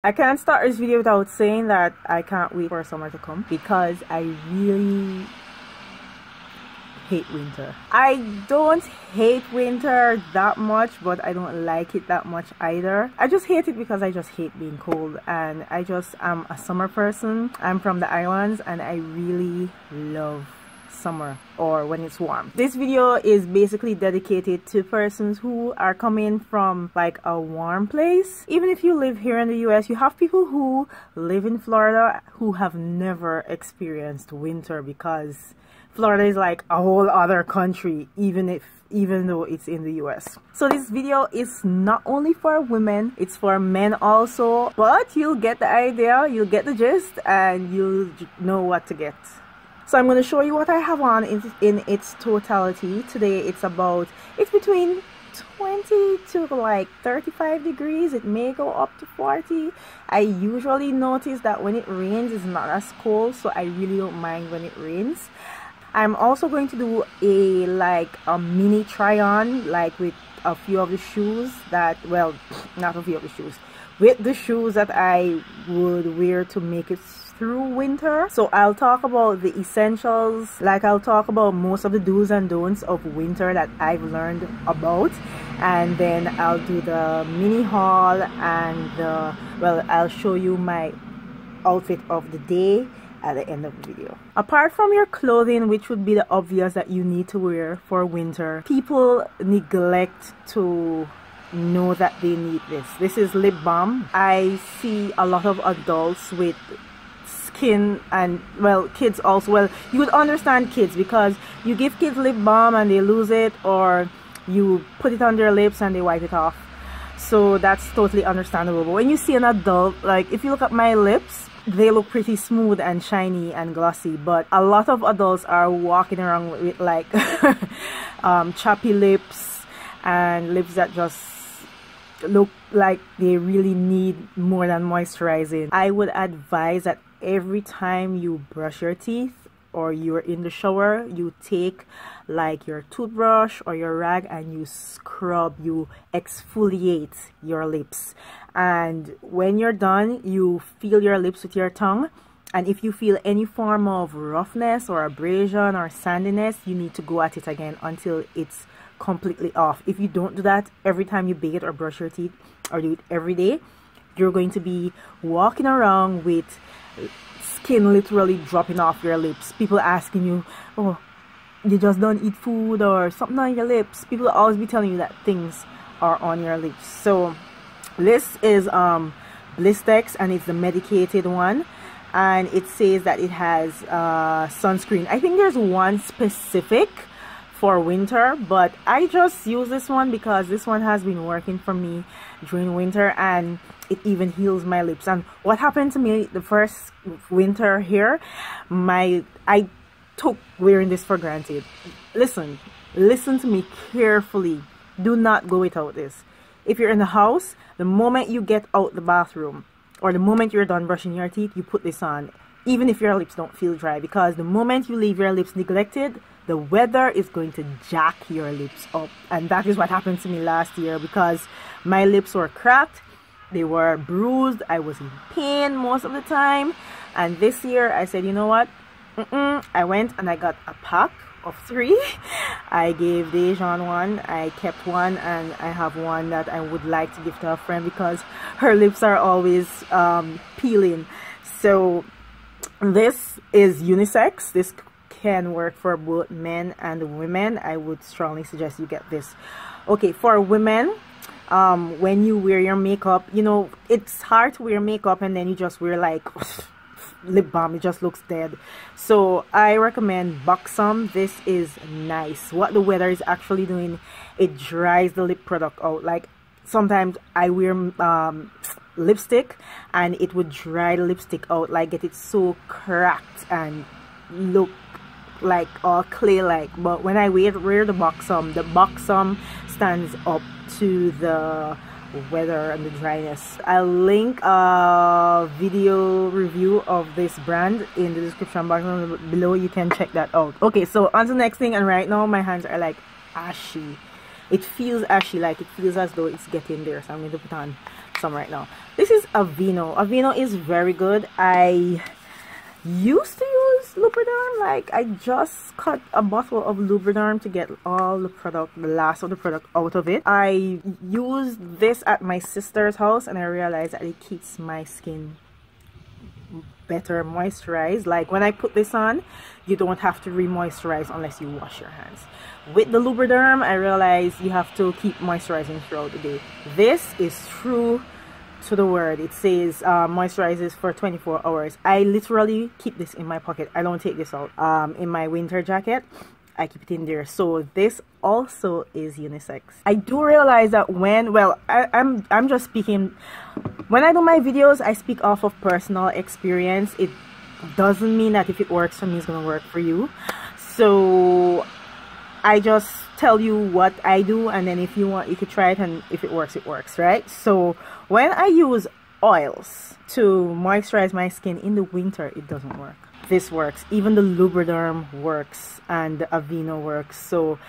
I can't start this video without saying that I can't wait for summer to come because I really hate winter. I don't hate winter that much, but I don't like it that much either. I just hate it because I just hate being cold, and I just am a summer person. I'm from the islands and I really love summer or when it's warm. This video is basically dedicated to persons who are coming from like a warm place. Even if you live here in the US, you have people who live in Florida who have never experienced winter because Florida is like a whole other country, even though it's in the US. So this video is not only for women, it's for men also, but you'll get the idea, you'll get the gist, and you'll know what to get. So I'm going to show you what I have on in its totality. Today it's between 20 to like 35 degrees. It may go up to 40. I usually notice that when it rains it's not as cold, so I really don't mind when it rains. I'm also going to do a mini try on, like with a few of the shoes that, well, not a few of the shoes, with the shoes that I would wear to make it through winter. So I'll talk about the essentials, like I'll talk about most of the do's and don'ts of winter that I've learned about, and then I'll do the mini haul and I'll show you my outfit of the day at the end of the video. Apart from your clothing, which would be the obvious that you need to wear for winter, people neglect to know that they need this. This is lip balm. I see a lot of adults with skin, and well, kids also. Well, you would understand kids because you give kids lip balm and they lose it, or you put it on their lips and they wipe it off. So that's totally understandable. But when you see an adult, like if you look at my lips, they look pretty smooth and shiny and glossy, but a lot of adults are walking around with like chappy lips and lips that just look like they really need more than moisturizing. I would advise that every time you brush your teeth or you're in the shower, you take like your toothbrush or your rag and you scrub, you exfoliate your lips. And when you're done, you feel your lips with your tongue, and if you feel any form of roughness or abrasion or sandiness, you need to go at it again until it's completely off. If you don't do that every time you bathe or brush your teeth, or do it every day, you're going to be walking around with skin literally dropping off your lips. People asking you, oh, you just don't eat food or something on your lips. People will always be telling you that things are on your lips. So this is Blistex, and it's the medicated one, and it says that it has sunscreen. I think there's one specific for winter, but I just use this one because this one has been working for me during winter, and it even heals my lips. And what happened to me the first winter here, I took wearing this for granted. Listen to me carefully. Do not go without this. If you're in the house, the moment you get out the bathroom or the moment you're done brushing your teeth, you put this on, even if your lips don't feel dry, because the moment you leave your lips neglected, the weather is going to jack your lips up. And that is what happened to me last year, because my lips were cracked, they were bruised, I was in pain most of the time. And this year I said, you know what, I went and I got a pack of 3. I gave Dejan one, I kept one, and I have one that I would like to give to a friend because her lips are always peeling. So this is unisex. This can work for both men and women. I would strongly suggest you get this. Okay, for women, when you wear your makeup, you know, it's hard to wear makeup and then you just wear like lip balm. It just looks dead. So I recommend BUXOM. This is nice. What the weather is actually doing, it dries the lip product out. Like sometimes I wear lipstick and it would dry the lipstick out, like get it so cracked and look like all clay like. But when I wear the BUXOM stands up to the weather and the dryness. I'll link a video review of this brand in the description box below. You can check that out. Okay, so on to the next thing, and right now my hands are like ashy. It feels ashy, like it feels as though it's getting there, so I'm going to put on some right now. This is Aveeno. Aveeno is very good. I used to use Lubriderm. Like, I just cut a bottle of Lubriderm to get all the product, the last of the product out of it. I used this at my sister's house and I realized that it keeps my skin better moisturized. Like, when I put this on, you don't have to re-moisturize unless you wash your hands. With the Lubriderm, I realized you have to keep moisturizing throughout the day. This is true to the word. It says moisturizes for 24 hours. I literally keep this in my pocket. I don't take this out. In my winter jacket, I keep it in there. So this also is unisex. I do realize that when, well, I'm just speaking, when I do my videos, I speak off of personal experience. It doesn't mean that if it works for me, it's gonna work for you. So I just tell you what I do, and then if you want, you could try it, and if it works, right? So when I use oils to moisturize my skin in the winter, it doesn't work. This works. Even the Lubriderm works, and the Aveeno works. So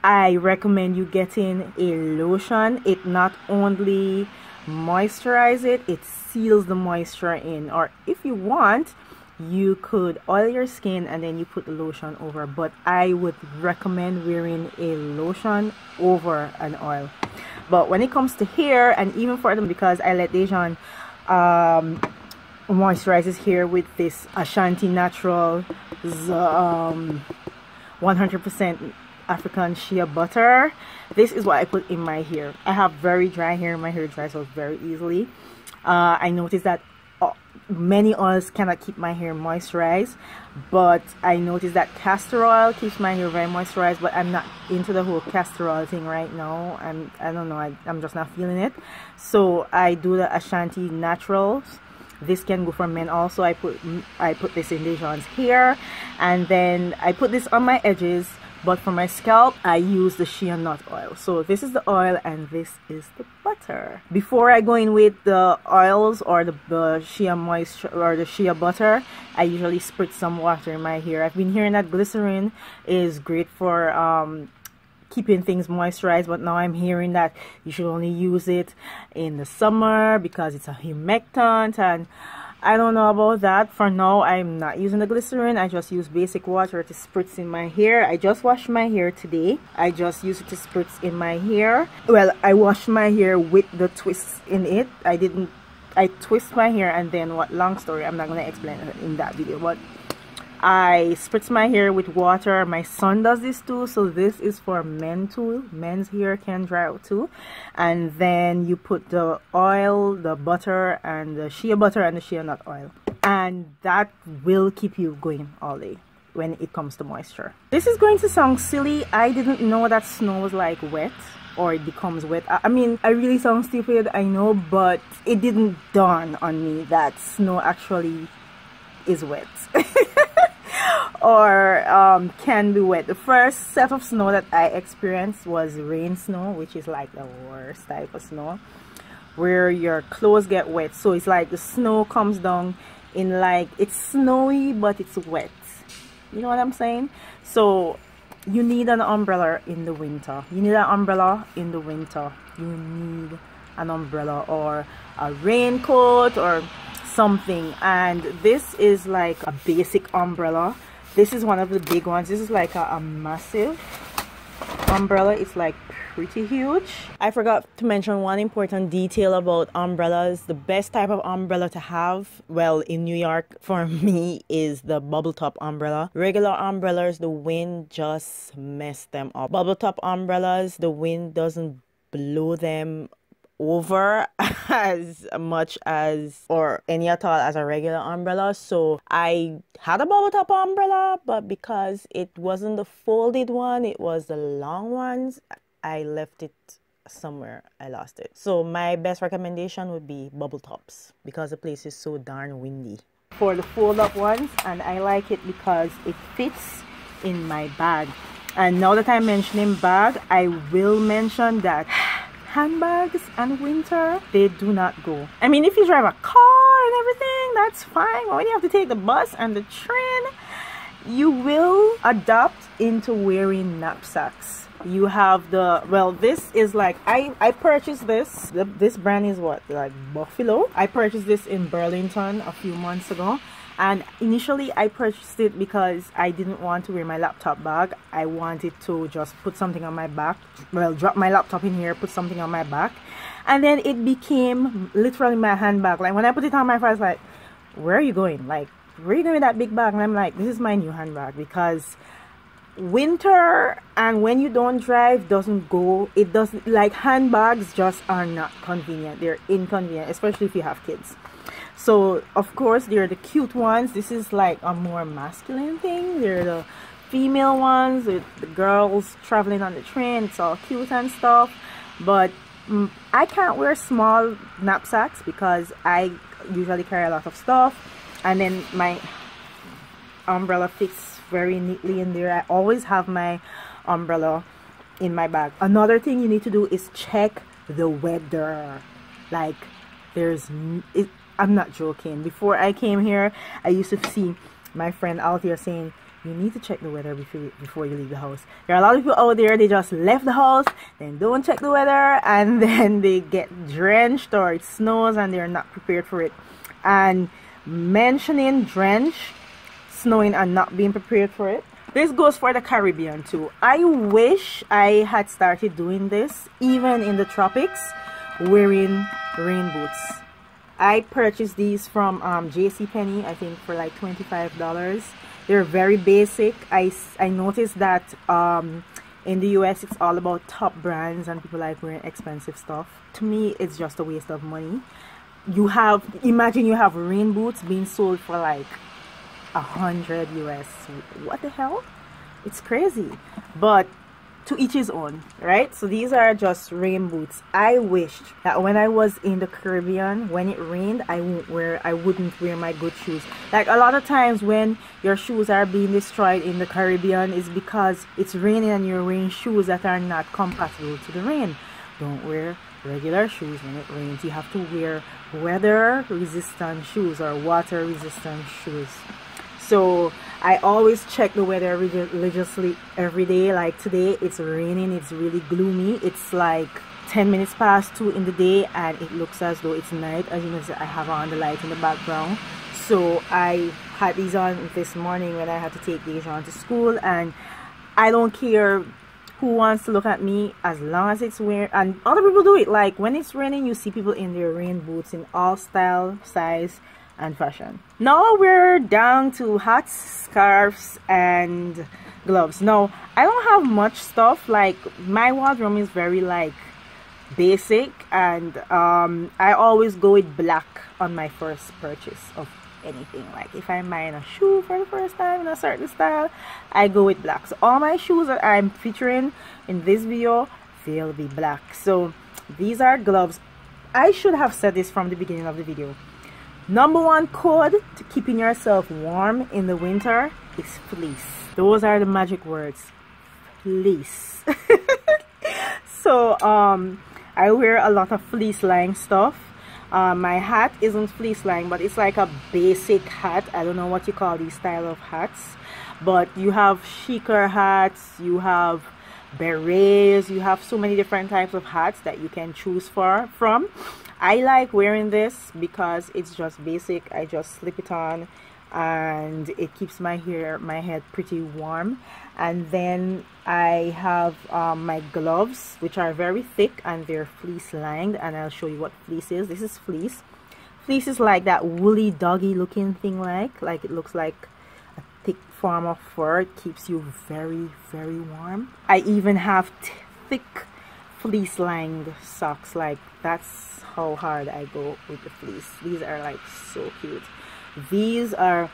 I recommend you getting a lotion. It not only moisturizes it, it seals the moisture in. Or if you want, you could oil your skin and then you put the lotion over, but I would recommend wearing a lotion over an oil. But when it comes to hair, and even for them, because I let Dejan moisturize his hair with this Ashanti Naturals 100% African shea butter. This is what I put in my hair. I have very dry hair. My hair dries out very easily. I noticed that many oils cannot keep my hair moisturized, but I noticed that castor oil keeps my hair very moisturized. But I'm not into the whole castor oil thing right now. I don't know, I'm just not feeling it. So I do the Ashanti Naturals. This can go for men also. I put this in Dejan's hair, and then I put this on my edges. But for my scalp, I use the Shea Nut Oil. So this is the oil and this is the butter. Before I go in with the oils or the shea moisture or the shea butter, I usually spritz some water in my hair. I've been hearing that glycerin is great for keeping things moisturized, but now I'm hearing that you should only use it in the summer because it's a humectant, and I don't know about that. For now, I'm not using the glycerin. I just use basic water to spritz in my hair. I just washed my hair today. I just use it to spritz in my hair. Well, I washed my hair with the twists in it. I twist my hair and then long story, I'm not going to explain it in that video, but I spritz my hair with water. My son does this too, so this is for men too. Men's hair can dry out too. And then you put the oil, the butter, and the shea butter and the shea nut oil, and that will keep you going all day when it comes to moisture. This is going to sound silly. I didn't know that snow was like wet, or it becomes wet. I mean, I really sound stupid, I know, but it didn't dawn on me that snow actually is wet. Or can be wet. The first set of snow that I experienced was rain snow, which is like the worst type of snow, where your clothes get wet. So it's like the snow comes down in, like, it's snowy but it's wet. You know what I'm saying? So you need an umbrella in the winter. You need an umbrella in the winter. You need an umbrella or a raincoat or something. And this is like a basic umbrella. This is one of the big ones. This is like a massive umbrella. It's like pretty huge. I forgot to mention one important detail about umbrellas. The best type of umbrella to have, well, in New York for me, is the bubble top umbrella. Regular umbrellas, the wind just messed them up. Bubble top umbrellas, the wind doesn't blow them over as much as, or any at all, as a regular umbrella. So I had a bubble top umbrella, but because it wasn't the folded one, it was the long ones, I left it somewhere. I lost it. So my best recommendation would be bubble tops because the place is so darn windy. For the fold up ones, and I like it because it fits in my bag. And now that I'm mentioning bag, I will mention that handbags and winter, they do not go. I mean, if you drive a car and everything, that's fine, but when you have to take the bus and the train, you will adapt into wearing knapsacks. You have the, well, this is like, I purchased this. This brand is what, like Buffalo. I purchased this in Burlington a few months ago. And initially I purchased it because I didn't want to wear my laptop bag. I wanted to just put something on my back, well, drop my laptop in here, put something on my back, and then it became literally my handbag. Like when I put it on my face, like, where are you going? Like, where are you going with that big bag? And I'm like, this is my new handbag, because winter and when you don't drive doesn't go, it doesn't, like, handbags just are not convenient. They're inconvenient, especially if you have kids. So of course they're the cute ones. This is like a more masculine thing. They're the female ones with the girls traveling on the train. It's all cute and stuff, but I can't wear small knapsacks because I usually carry a lot of stuff, and then my umbrella fits very neatly in there. I always have my umbrella in my bag. Another thing you need to do is check the weather. Like, I'm not joking. Before I came here, I used to see my friend out here saying, you need to check the weather before you leave the house. There are a lot of people out there, they just left the house, then don't check the weather, and then they get drenched or it snows and they're not prepared for it. And mentioning drench, snowing, and not being prepared for it, this goes for the Caribbean too. I wish I had started doing this even in the tropics, wearing rain boots. I purchased these from JCPenney, I think for like $25. They're very basic. I noticed that in the US it's all about top brands and people like wearing expensive stuff. To me, it's just a waste of money. Imagine you have rain boots being sold for like $100 US. What the hell? It's crazy. But to each his own, right? So these are just rain boots. I wished that when I was in the Caribbean, when it rained, I wouldn't wear my good shoes. Like a lot of times when your shoes are being destroyed in the Caribbean is because it's raining and you're wearing shoes that are not compatible to the rain. Don't wear regular shoes when it rains. You have to wear weather resistant shoes or water resistant shoes. So I always check the weather religiously every day. Like today it's raining, it's really gloomy. It's like 10 minutes past 2 in the day and it looks as though it's night. As you can see, I have on the light in the background. So I had these on this morning when I had to take Dejan to school, and I don't care who wants to look at me as long as it's weird. And other people do it. Like when it's raining, you see people in their rain boots in all style, size and fashion. Now we're down to hats, scarves and gloves. Now I don't have much stuff. Like my wardrobe is very like basic, and I always go with black on my first purchase of anything. Like if I'm buying a shoe for the first time in a certain style, I go with black. So all my shoes that I'm featuring in this video, they'll be black. So these are gloves. I should have said this from the beginning of the video. #1 code to keeping yourself warm in the winter is fleece. Those are the magic words, fleece. So I wear a lot of fleece lying stuff. My hat isn't fleece lying, but it's like a basic hat. I don't know what you call these style of hats, but you have chicer hats, you have berets, you have so many different types of hats that you can choose from. I like wearing this because it's just basic. I just slip it on and it keeps my head pretty warm. And then I have my gloves, which are very thick and they're fleece lined, and I'll show you what fleece is. This is fleece. Fleece is like that woolly doggy looking thing, like it looks like a thick form of fur. It keeps you very, very warm. I even have thick fleece lined socks. Like that's how hard I go with the fleece. These are like so cute. These are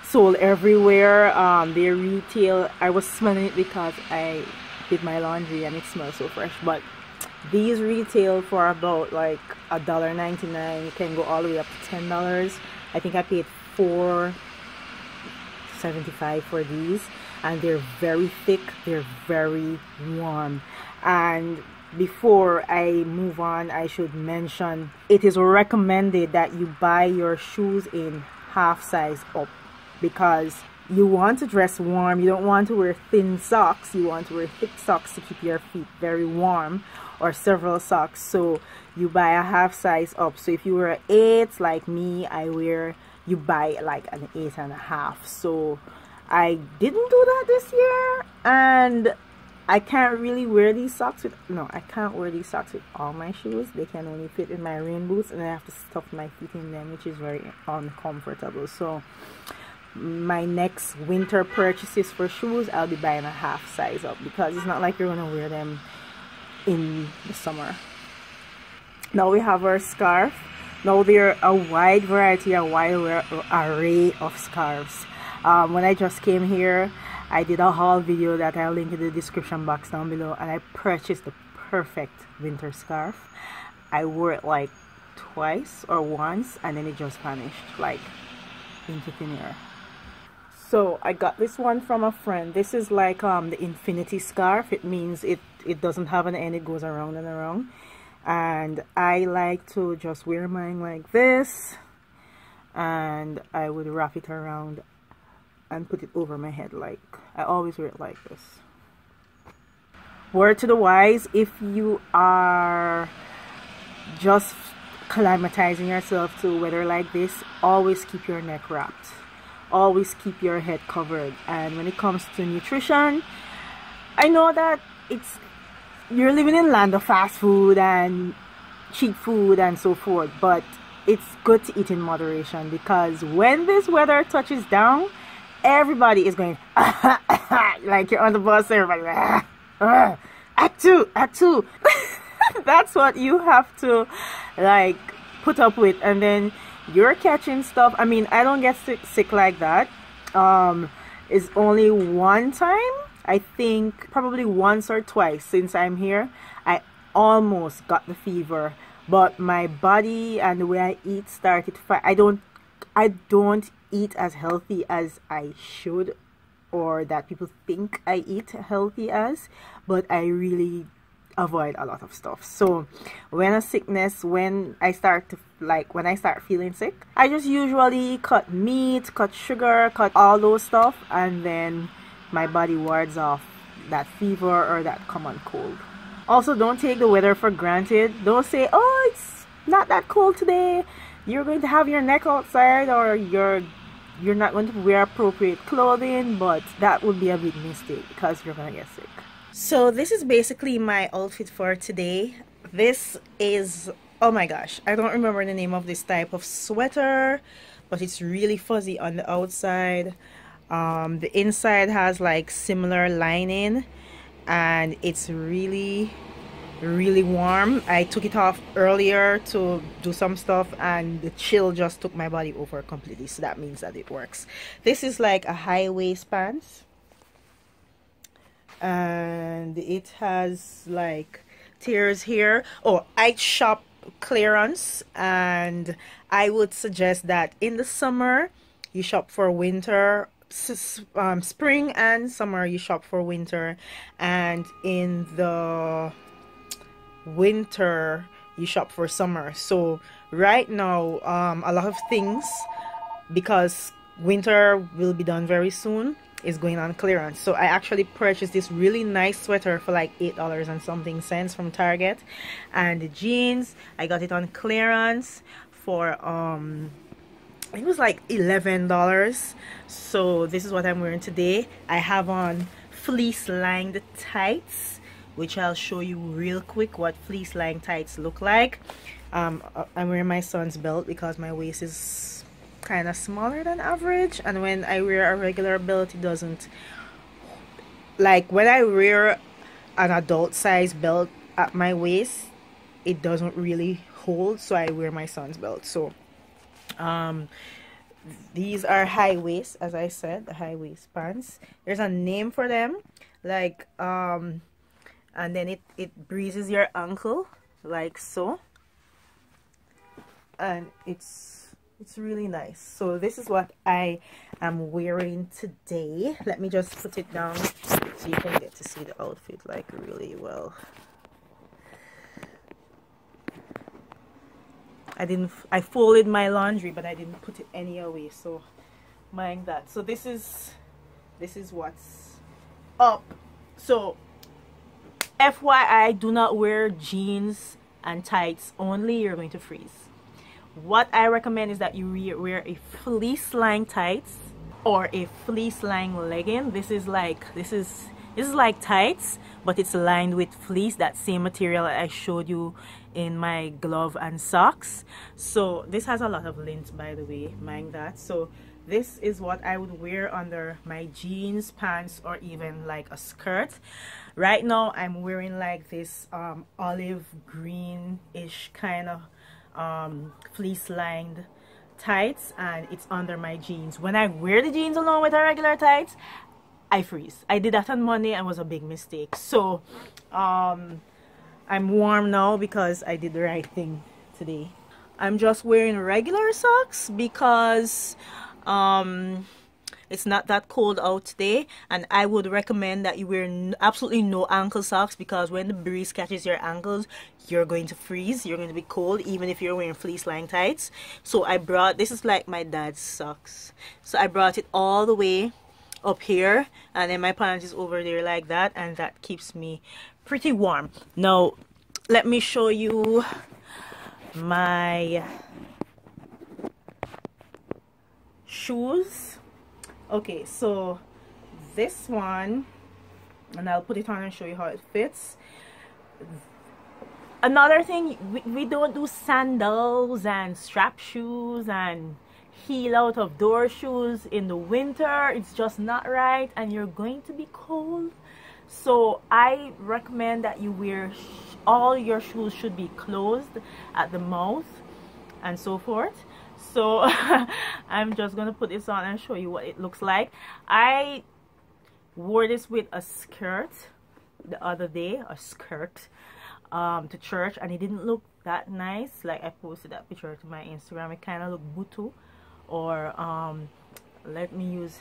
sold everywhere. They retail. I was smelling it because I did my laundry and it smells so fresh, but these retail for about like $1.99. You can go all the way up to $10. I think I paid $4.75 for these, and they're very thick, they're very warm. And before I move on, I should mention it is recommended that you buy your shoes in half size up, because you want to dress warm. You don't want to wear thin socks. You want to wear thick socks to keep your feet very warm, or several socks. So you buy a half size up. So if you wear 8 like me, you buy like an 8.5. So I didn't do that this year, and I can't really wear these socks with, no, I can't wear these socks with all my shoes. They can only fit in my rain boots, and I have to stuff my feet in them, which is very uncomfortable. So my next winter purchases for shoes, I'll be buying a half size up, because it's not like you're gonna wear them in the summer. Now we have our scarf. Now there are a wide variety, a wide array of scarves. When I just came here, I did a haul video that I'll link in the description box down below, and I purchased the perfect winter scarf. I wore it like twice or once, and then it just vanished like into thin air. So I got this one from a friend. This is like the infinity scarf. It means it doesn't have an end, it goes around and around. And I like to just wear mine like this, and I would wrap it around and put it over my head. Like, I always wear it like this. Word to the wise, if you are just acclimatizing yourself to weather like this, always keep your neck wrapped, always keep your head covered. And when it comes to nutrition, I know that you're living in land of fast food and cheap food and so forth, but it's good to eat in moderation, because when this weather touches down, everybody is going like you're on the bus, everybody act two. That's what you have to like put up with, and then you're catching stuff. I mean, I don't get sick like that. It's only one time, I think probably once or twice since I'm here, I almost got the fever, but my body and the way I eat started to fight. I don't eat as healthy as I should, or that people think I eat healthy as, but I really avoid a lot of stuff. So when I start feeling sick, I just usually cut meat, cut sugar, cut all those stuff, and then my body wards off that fever or that common cold. Also, don't take the weather for granted. Don't say, oh, it's not that cold today, you're going to have your neck outside, or you're not going to wear appropriate clothing. But that would be a big mistake, because you're gonna get sick. So this is basically my outfit for today. This is, oh my gosh, I don't remember the name of this type of sweater, but it's really fuzzy on the outside. The inside has like similar lining, and it's really warm. I took it off earlier to do some stuff, and the chill just took my body over completely, so that means that it works. This is like a high waist pants, and it has like tears here. Oh, I shop clearance, and I would suggest that in the summer you shop for winter. Spring and summer you shop for winter, and in the winter you shop for summer. So right now a lot of things, because winter will be done very soon, is going on clearance. So I actually purchased this really nice sweater for like $8 and something cents from Target, and the jeans I got it on clearance for it was like $11. So this is what I'm wearing today. I have on fleece lined tights, which I'll show you real quick what fleece lined tights look like. I'm wearing my son's belt because my waist is kind of smaller than average, and when I wear a regular belt, it doesn't, like when I wear an adult size belt at my waist, it doesn't really hold, so I wear my son's belt. So these are high waist, as I said, the high waist pants. There's a name for them, like and then it breezes your ankle like so, and it's really nice. So this is what I am wearing today. Let me just put it down so you can get to see the outfit like really well. I folded my laundry, but I didn't put it any away, so mind that. So this is what's up. So FYI, do not wear jeans and tights only, you're going to freeze. What I recommend is that you wear a fleece lined tights or a fleece lined legging. This is like tights, but it's lined with fleece, that same material I showed you in my glove and socks. So this has a lot of lint, by the way, mind that. So this is what I would wear under my jeans, pants, or even like a skirt. Right now I'm wearing like this olive green-ish kind of fleece lined tights, and it's under my jeans. When I wear the jeans along with a regular tights, I freeze. I did that on Monday and was a big mistake. So I'm warm now because I did the right thing today. I'm just wearing regular socks because it's not that cold out today, and I would recommend that you wear absolutely no ankle socks, because when the breeze catches your ankles, you're going to freeze. You're going to be cold even if you're wearing fleece lined tights. So I brought, this is like my dad's socks, so I brought it all the way up here, and then my pants is over there like that, and that keeps me pretty warm. Now let me show you my shoes. Okay, so this one, and I'll put it on and show you how it fits. Another thing, we don't do sandals and strap shoes and heel out of door shoes in the winter. It's just not right, and you're going to be cold. So I recommend that you wear all your shoes should be closed at the mouth and so forth. So I'm just gonna put this on and show you what it looks like. I wore this with a skirt the other day, to church, and it didn't look that nice. Like, I posted that picture to my Instagram. It kind of looked butu, or let me use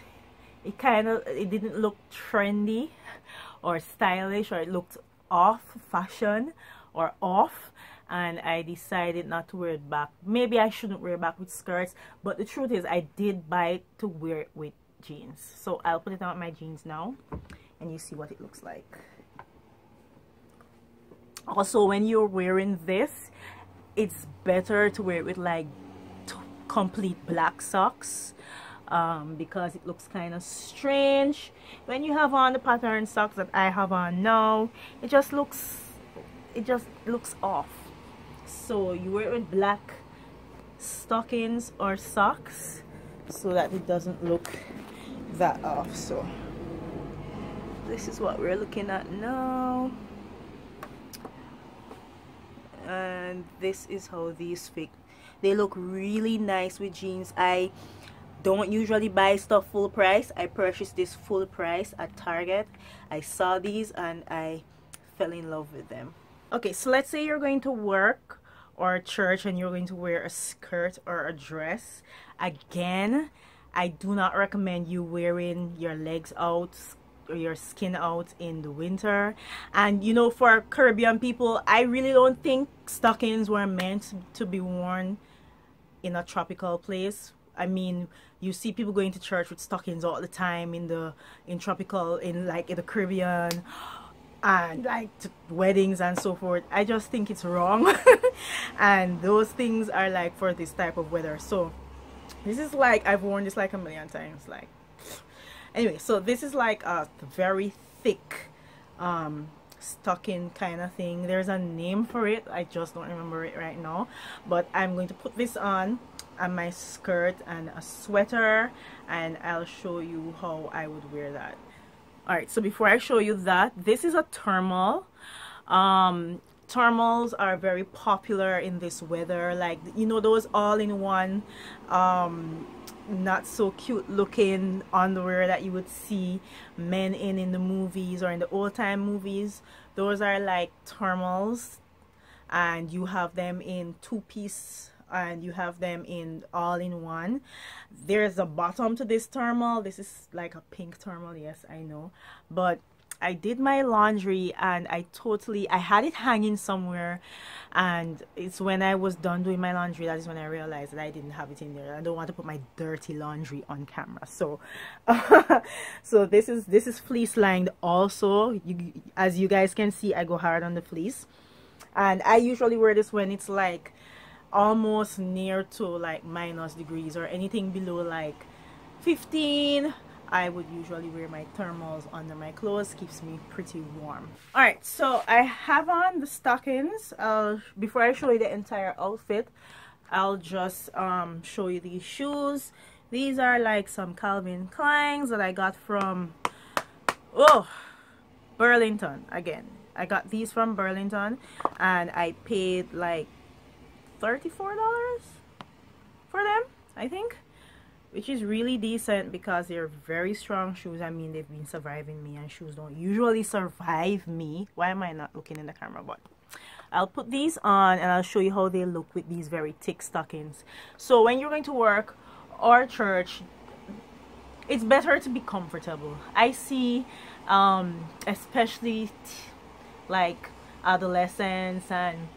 it, it didn't look trendy or stylish, or it looked off fashion or off, and I decided not to wear it back. Maybe I shouldn't wear it back with skirts, but the truth is I did buy it to wear it with jeans. So I'll put it on my jeans now and you see what it looks like. Also, when you're wearing this, it's better to wear it with like complete black socks, because it looks kind of strange when you have on the pattern socks that I have on now. It just looks off. So you wear it with black stockings or socks so that it doesn't look that off. So this is what we're looking at now, and this is how these fit. They look really nice with jeans. I don't usually buy stuff full price. I purchased this full price at Target. I saw these and I fell in love with them. Okay, so let's say you're going to work or church and you're going to wear a skirt or a dress. Again, I do not recommend you wearing your legs out or your skin out in the winter. And you know, for Caribbean people, I really don't think stockings were meant to be worn in a tropical place. I mean, you see people going to church with stockings all the time in the Caribbean, and like to weddings and so forth. I just think it's wrong. And those things are like for this type of weather. So this is like, I've worn this like a million times. Like, anyway, so this is like a very thick stocking kind of thing. There's a name for it, I just don't remember it right now, but I'm going to put this on my skirt and a sweater, and I'll show you how I would wear that. Alright, so before I show you that, this is a thermal. Thermals are very popular in this weather, like, you know, those all-in-one not so cute looking underwear that you would see men in the movies or in the old-time movies. Those are like thermals, and you have them in two-piece and you have them in all-in-one. There's a bottom to this thermal. This is like a pink thermal, yes, I know, but I did my laundry and I had it hanging somewhere, and it's when I was done doing my laundry that is when I realized that I didn't have it in there. I don't want to put my dirty laundry on camera. So so this is fleece lined also. As you guys can see, I go hard on the fleece, and I usually wear this when it's like almost near to like minus degrees, or anything below like 15. I would usually wear my thermals under my clothes. Keeps me pretty warm. Alright, so I have on the stockings. Before I show you the entire outfit, I'll just show you these shoes. These are like some Calvin Kleins that I got from Burlington. Again, I got these from Burlington, and I paid like $34 for them, I think, which is really decent because they're very strong shoes. I mean, they've been surviving me, and shoes don't usually survive me. Why am I not looking in the camera? But I'll put these on and I'll show you how they look with these very thick stockings. So when you're going to work or church, it's better to be comfortable. I see especially like adolescents and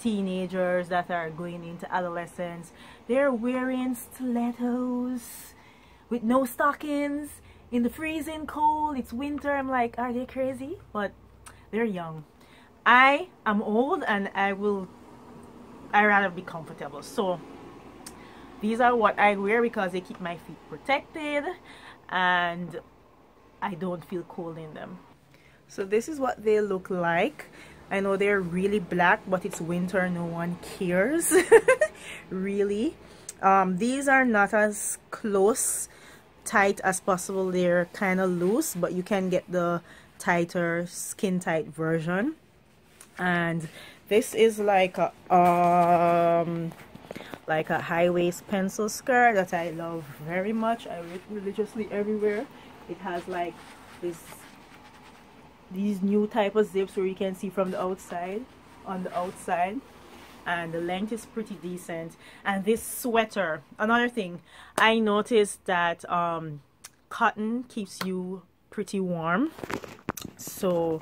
teenagers that are going into adolescence, they're wearing stilettos with no stockings in the freezing cold. It's winter. I'm like, are they crazy? But they're young. I am old, and I rather be comfortable. So these are what I wear because they keep my feet protected and I don't feel cold in them. So this is what they look like. I know they're really black, but it's winter, no one cares. Really. These are not as close tight as possible. They're kind of loose, but you can get the tighter skin tight version. And this is like a high waist pencil skirt that I love very much. I wear it religiously everywhere. It has like these new type of zips where you can see from the outside, on the outside, and the length is pretty decent. And this sweater, another thing I noticed that cotton keeps you pretty warm. So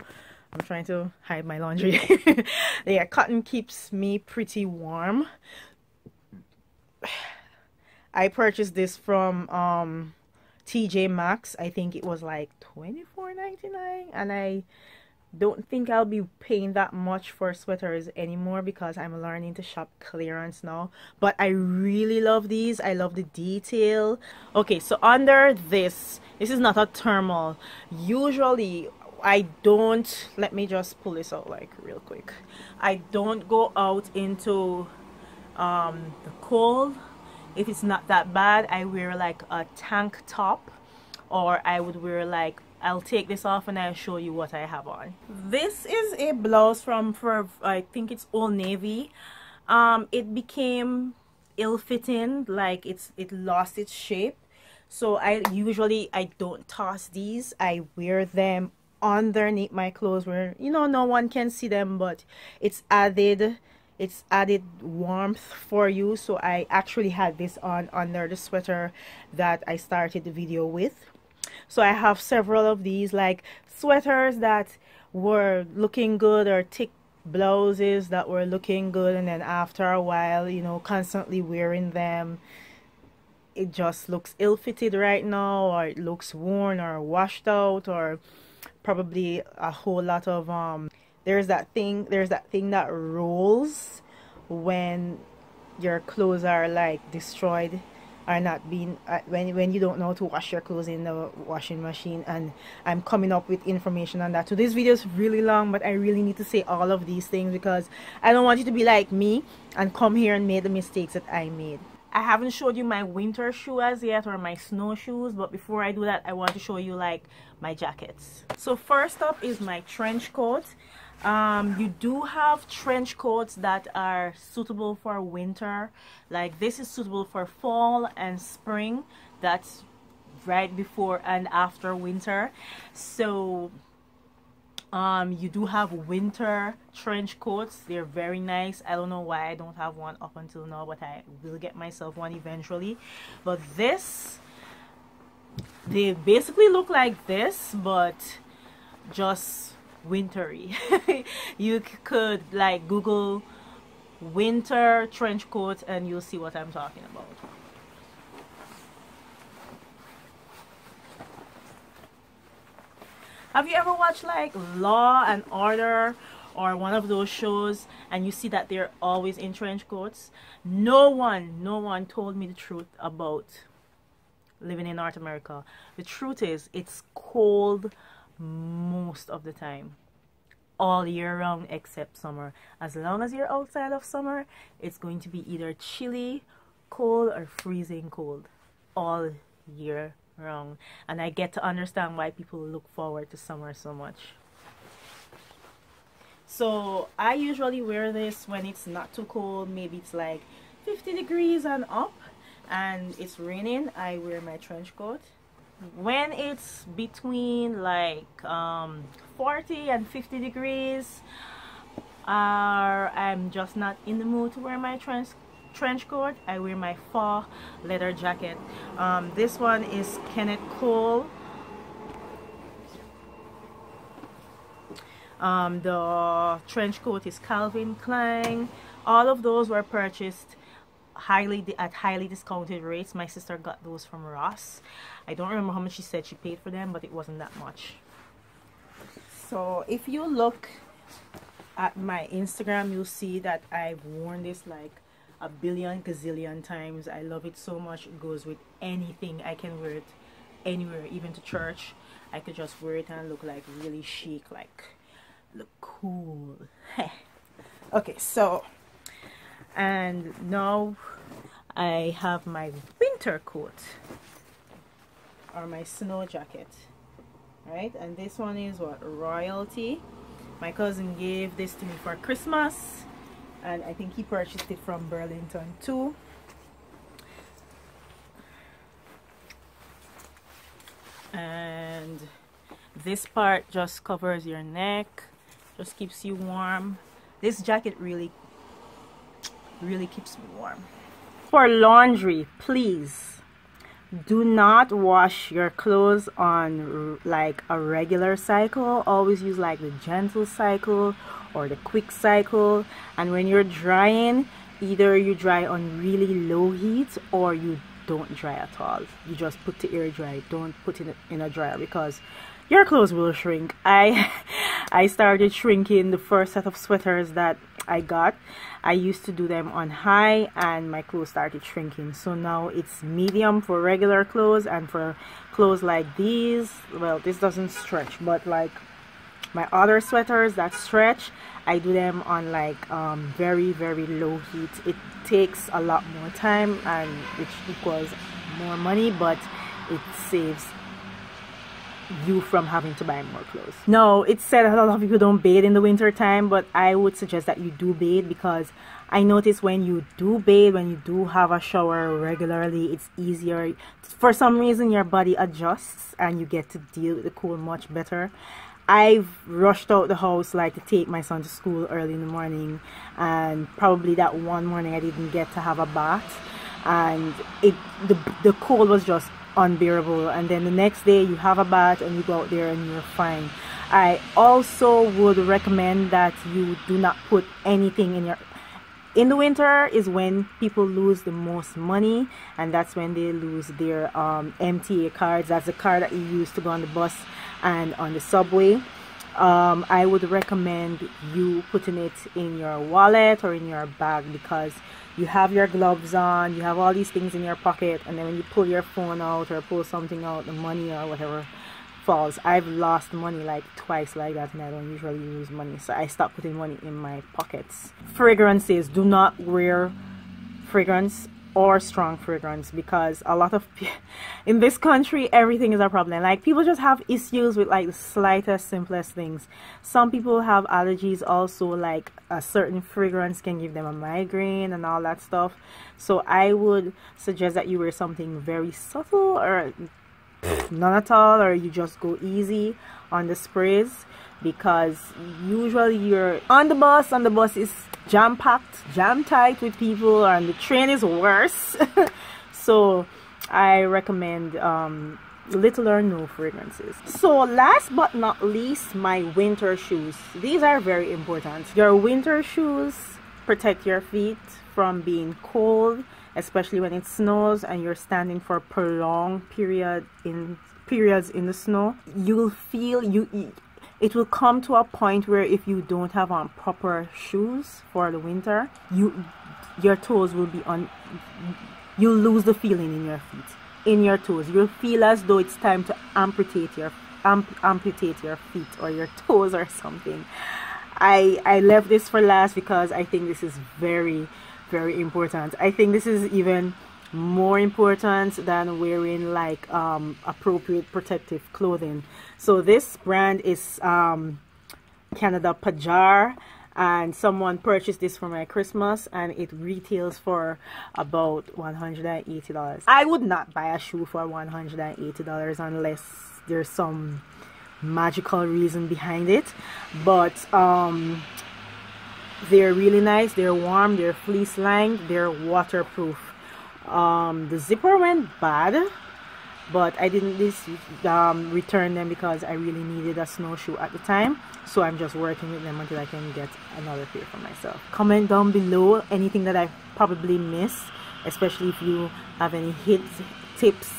I'm trying to hide my laundry. Yeah, cotton keeps me pretty warm. I purchased this from TJ Maxx. I think it was like $24.99, and I don't think I'll be paying that much for sweaters anymore because I'm learning to shop clearance now. But I really love these. I love the detail. Okay, so under this is not a thermal. Usually I don't, let me just pull this out like real quick. I don't go out into the cold. If it's not that bad, I wear like a tank top, or I would wear like, I'll take this off and I'll show you what I have on. This is a blouse from, I think it's Old Navy. It became ill-fitting, like it lost its shape. So I don't toss these. I wear them underneath my clothes where, you know, no one can see them, but it's added warmth for you. So I actually had this on under the sweater that I started the video with. So I have several of these, like sweaters that were looking good, or thick blouses that were looking good, and then after a while, you know, constantly wearing them, it just looks ill-fitted right now, or it looks worn or washed out, or probably a whole lot of there's that thing that rolls when your clothes are like destroyed, are not being when you don't know how to wash your clothes in the washing machine. And I'm coming up with information on that. So this video is really long, but I really need to say all of these things because I don't want you to be like me and come here and make the mistakes that I made. I haven't showed you my winter shoe as yet, or my snowshoes, but before I do that, I want to show you like my jackets. So first up is my trench coat. You do have trench coats that are suitable for winter. Like this is suitable for fall and spring. That's right before and after winter. So you do have winter trench coats. They're very nice. I don't know why I don't have one up until now, but I will get myself one eventually. But this, they basically look like this, but just wintry. You could like Google winter trench coat and you'll see what I'm talking about. Have you ever watched like Law and Order or one of those shows and you see that they're always in trench coats? No one told me the truth about living in North America. The truth is it's cold most of the time, all year round except summer. As long as you're outside of summer, it's going to be either chilly, cold, or freezing cold all year round. And I get to understand why people look forward to summer so much. So I usually wear this when it's not too cold. Maybe it's like 50 degrees and up and it's raining. I wear my trench coat. When it's between like 40 and 50 degrees, I'm just not in the mood to wear my trench coat, I wear my faux leather jacket. This one is Kenneth Cole. The trench coat is Calvin Klein. All of those were purchased at highly discounted rates. My sister got those from Ross. I don't remember how much she said she paid for them, but it wasn't that much. So if you look at my Instagram, you'll see that I've worn this like a billion gazillion times. I love it so much. It goes with anything. I can wear it anywhere, even to church. I could just wear it and look like really chic, like look cool. Okay, so and now I have my winter coat or my snow jacket, right? And this one is what, Royalty. My cousin gave this to me for Christmas and I think he purchased it from Burlington too. And this part just covers your neck, just keeps you warm. This jacket really keeps me warm. For laundry, please do not wash your clothes on like a regular cycle. Always use like the gentle cycle or the quick cycle. And when you're drying, either you dry on really low heat or you don't dry at all. You just put to air dry. Don't put it in a dryer because your clothes will shrink. I started shrinking the first set of sweaters that I got. I used to do them on high and my clothes started shrinking. So now it's medium for regular clothes, and for clothes like these, well, this doesn't stretch, but like my other sweaters that stretch, I do them on like very low heat. It takes a lot more time and which equals more money, but it saves you from having to buy more clothes. No, it's said that a lot of people don't bathe in the winter time, but I would suggest that you do bathe, because I notice when you do bathe, when you do have a shower regularly, it's easier. For some reason your body adjusts and you get to deal with the cold much better. I've rushed out the house like to take my son to school early in the morning, and probably that one morning I didn't get to have a bath, and the cold was just unbearable. And then the next day you have a bath and you go out there and you're fine. I also would recommend that you do not put anything in your... In the winter is when people lose the most money, and that's when they lose their MTA cards. That's the card that you use to go on the bus and on the subway. I would recommend you putting it in your wallet or in your bag, because you have your gloves on, you have all these things in your pocket, and then when you pull your phone out or pull something out, the money or whatever falls. I've lost money like twice like that, and I don't usually lose money, so I stopped putting money in my pockets. Fragrances, do not wear fragrance or strong fragrance, because a lot of in this country everything is a problem. Like, people just have issues with like the slightest, simplest things. Some people have allergies also, like a certain fragrance can give them a migraine and all that stuff. So I would suggest that you wear something very subtle or none at all, or you just go easy on the sprays, because usually you're on the bus and the bus is jam-packed, jam-tight with people, and the train is worse. So I recommend little or no fragrances. So last but not least, my winter shoes. These are very important. Your winter shoes protect your feet from being cold, especially when it snows and you're standing for prolonged periods in the snow. You'll feel it will come to a point where if you don't have on proper shoes for the winter, your toes will be on. You'll lose the feeling in your feet, in your toes. You'll feel as though it's time to amputate your feet or your toes or something. I left this for last because I think this is very, very important. I think this is even more important than wearing like appropriate protective clothing. So this brand is Canada Pajar, and someone purchased this for my Christmas and it retails for about $180. I would not buy a shoe for $180 unless there's some magical reason behind it, but they're really nice, they're warm, they're fleece lined, they're waterproof. The zipper went bad, but I didn't return them because I really needed a snowshoe at the time, so I'm just working with them until I can get another pair for myself. Comment down below anything that I probably missed, especially if you have any tips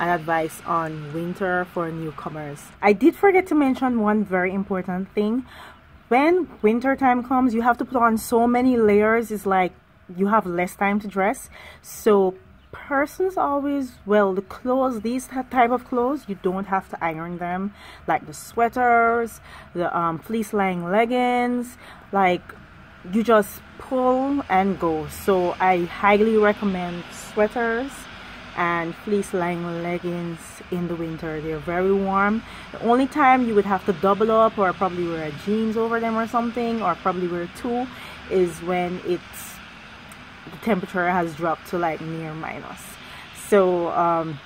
and advice on winter for newcomers. I did forget to mention one very important thing. When winter time comes, you have to put on so many layers. It's like you have less time to dress. So persons always, well, the clothes, these type of clothes, you don't have to iron them, like the sweaters, the fleece lying leggings, like you just pull and go. So I highly recommend sweaters and fleece lying leggings in the winter. They're very warm. The only time you would have to double up or probably wear jeans over them or something, or probably wear two, is when the temperature has dropped to like near minus. So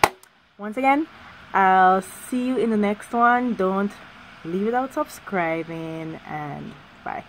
once again, I'll see you in the next one. Don't leave without subscribing, and bye.